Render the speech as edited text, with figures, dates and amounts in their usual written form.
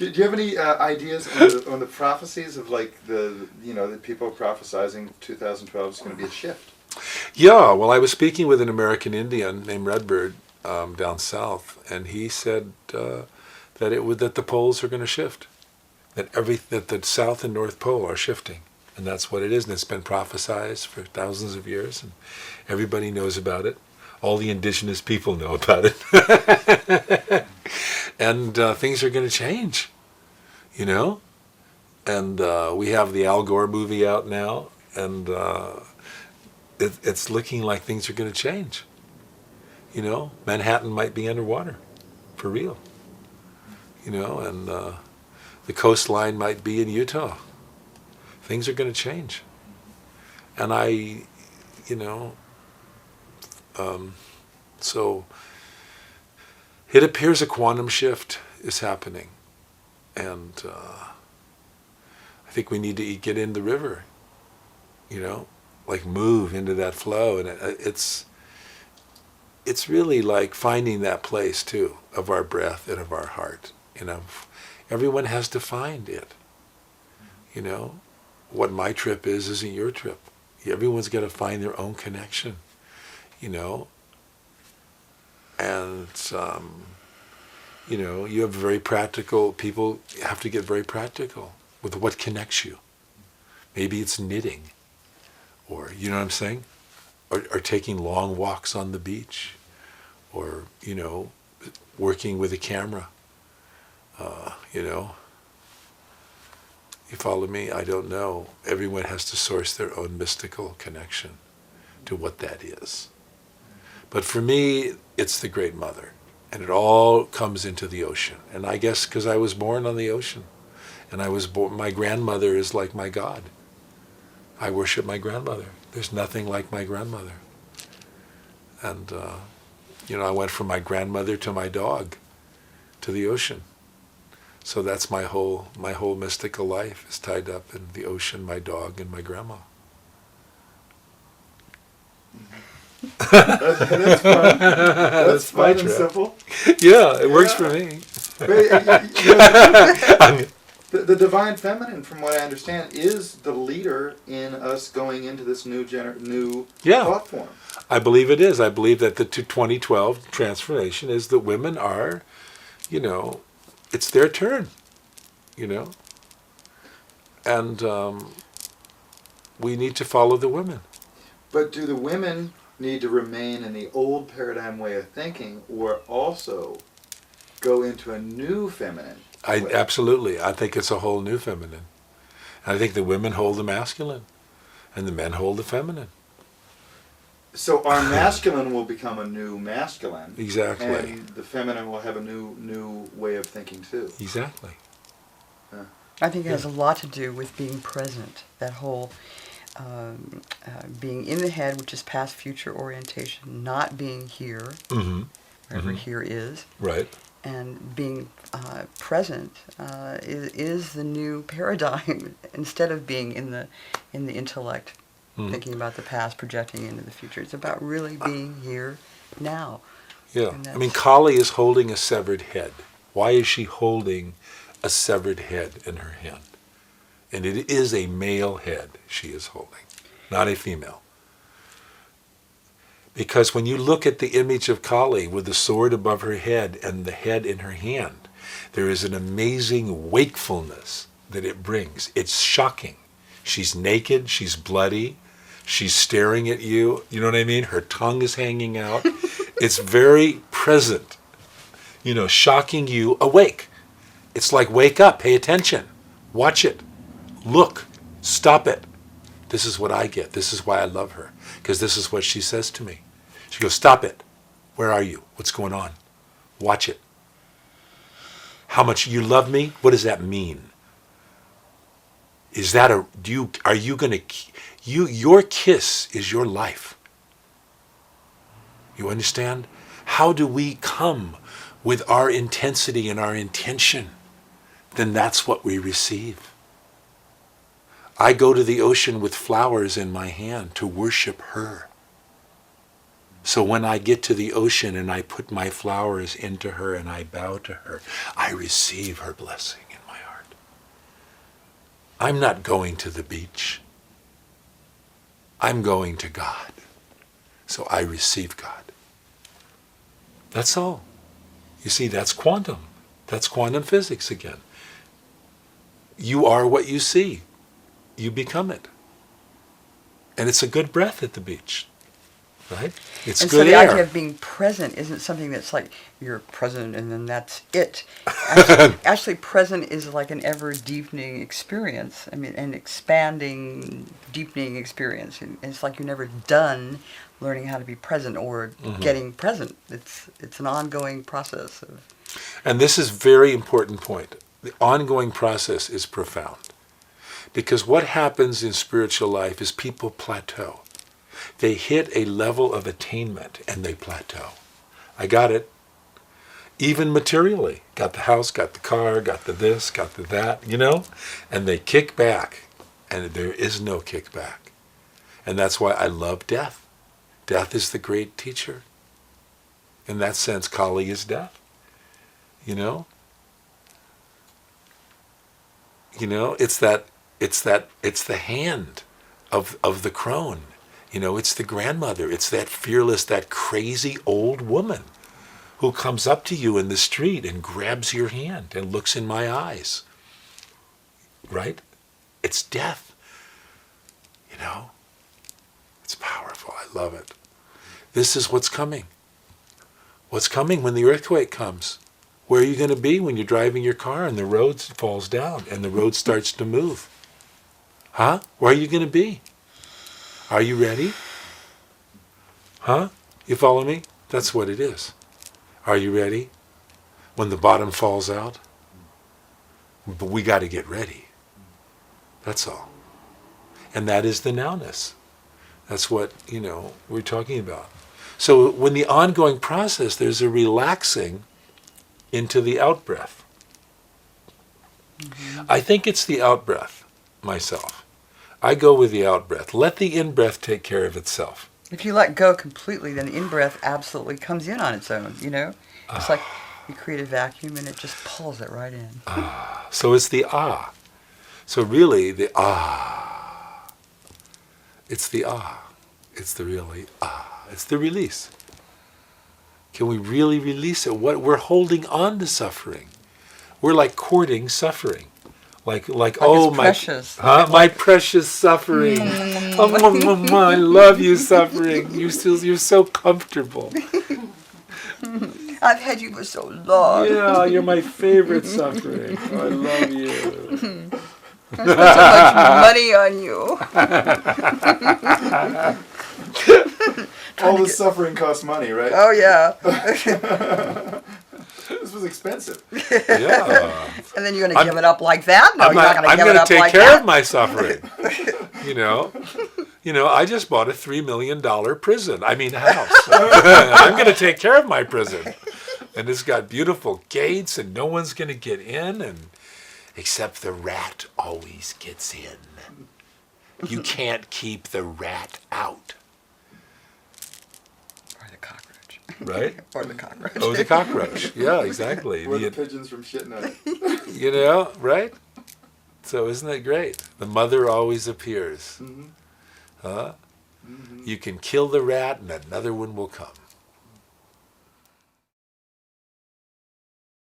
Do you have any ideas on the prophecies of like the people prophesizing 2012 is going to be a shift? Yeah, well, I was speaking with an American Indian named Redbird down south, and he said that the poles are going to shift, that the South and North Pole are shifting, and that's what it is, and it's been prophesized for thousands of years, and everybody knows about it. All the indigenous people know about it, and things are going to change, And we have the Al Gore movie out now, and it's looking like things are going to change. Manhattan might be underwater, for real. And the coastline might be in Utah. Things are going to change. And so it appears a quantum shift is happening. And I think we need to get in the river, like move into that flow. And it's really like finding that place too, of our breath and of our heart. Everyone has to find it. What my trip is isn't your trip. Everyone's got to find their own connection, And, you have very practical, people have to get very practical with what connects you. Maybe it's knitting, or, you know what I'm saying? Or taking long walks on the beach, or, working with a camera, You follow me? I don't know. Everyone has to source their own mystical connection to what that is. But for me, it's the Great Mother. And it all comes into the ocean. And I guess because I was born on the ocean. And my grandmother is like my God. I worship my grandmother. There's nothing like my grandmother. And, I went from my grandmother to my dog, to the ocean. So that's my whole mystical life is tied up in the ocean, my dog, and my grandma. That's fun. That's fun and simple. Yeah, it works for me. The divine feminine, from what I understand, is the leader in us going into this new thought form. I believe it is. I believe that the 2012 transformation is that women are, it's their turn, and we need to follow the women. But do the women need to remain in the old paradigm way of thinking, or also go into a new feminine way? Absolutely. I think it's a whole new feminine. I think the women hold the masculine, and the men hold the feminine. So our masculine will become a new masculine. Exactly. And the feminine will have a new way of thinking too. Exactly. Yeah. I think it has a lot to do with being present. That whole being in the head, which is past future orientation, not being here, wherever here is. Right. And being present is the new paradigm. Instead of being in the intellect, thinking about the past, projecting into the future. It's about really being here now. Yeah. Kali is holding a severed head. Why is she holding a severed head in her hand? And it is a male head she is holding, not a female. Because when you look at the image of Kali with the sword above her head and the head in her hand, there is an amazing wakefulness that it brings. It's shocking. She's naked, she's bloody, she's staring at you, you know what I mean? Her tongue is hanging out. It's very present, shocking you awake. It's like, wake up, pay attention, watch it, look, stop it. This is what I get. This is why I love her, because this is what she says to me. She goes, stop it. Where are you? What's going on? Watch it. How much you love me? What does that mean? Is that your kiss is your life. You understand? How do we come with our intensity and our intention? Then that's what we receive. I go to the ocean with flowers in my hand to worship her. So when I get to the ocean and I put my flowers into her and I bow to her, I receive her blessing in I'm not going to the beach. I'm going to God. So I receive God. That's all. You see, that's quantum. That's quantum physics again. You are what you see. You become it. And it's a good breath at the beach, right? It's and good so the air. idea of being present isn't something that's like you're present and then that's it. Actually, present is like an ever-deepening experience. I mean, an expanding, deepening experience. And it's like you're never done learning how to be present or getting present. It's an ongoing process of. And this is a very important point. The ongoing process is profound. Because what happens in spiritual life is people plateau. They hit a level of attainment and they plateau. I got it. Even materially. Got the house, got the car, got the this, got the that, And they kick back. And there is no kickback. And that's why I love death. Death is the great teacher. In that sense, Kali is death. It's the hand of the crone. It's the grandmother. It's that fearless, that crazy old woman who comes up to you in the street and grabs your hand and looks in my eyes. Right? It's death. It's powerful. I love it. This is what's coming. What's coming when the earthquake comes? Where are you going to be when you're driving your car and the road falls down and the road starts to move? Huh? Where are you going to be? Are you ready? Huh? You follow me? That's what it is. Are you ready? When the bottom falls out? But we got to get ready. That's all. And that is the nowness. That's what, we're talking about. So when the ongoing process, there's a relaxing into the out-breath. I think it's the out-breath, myself. I go with the out-breath. Let the in-breath take care of itself. If you let go completely, then the in-breath absolutely comes in on its own, It's like you create a vacuum and it just pulls it right in. So it's the ah. So really, the ah. It's the ah. It's the really ah. It's the release. Can we really release it? We're holding on to suffering. We're like courting suffering. Like oh my precious. My precious suffering. I love you, suffering. You're so comfortable. I've had you for so long. Yeah, you're my favorite suffering. I love you. I spent so much money on you. All the suffering costs money, right? Oh yeah. This was expensive. Yeah. And then you're going to give it up like that? No, I'm you're not going to give it up take like care that. of my suffering. I just bought a $3 million prison. House. I'm going to take care of my prison. And it's got beautiful gates and no one's going to get in, and except the rat always gets in. You can't keep the rat out. Or the cockroach. Right? Or the cockroach. Oh, the cockroach. Yeah, exactly. Or the pigeons from shitting on it. Right? So isn't that great? The mother always appears. Mm-hmm. Huh? Mm-hmm. You can kill the rat and another one will come.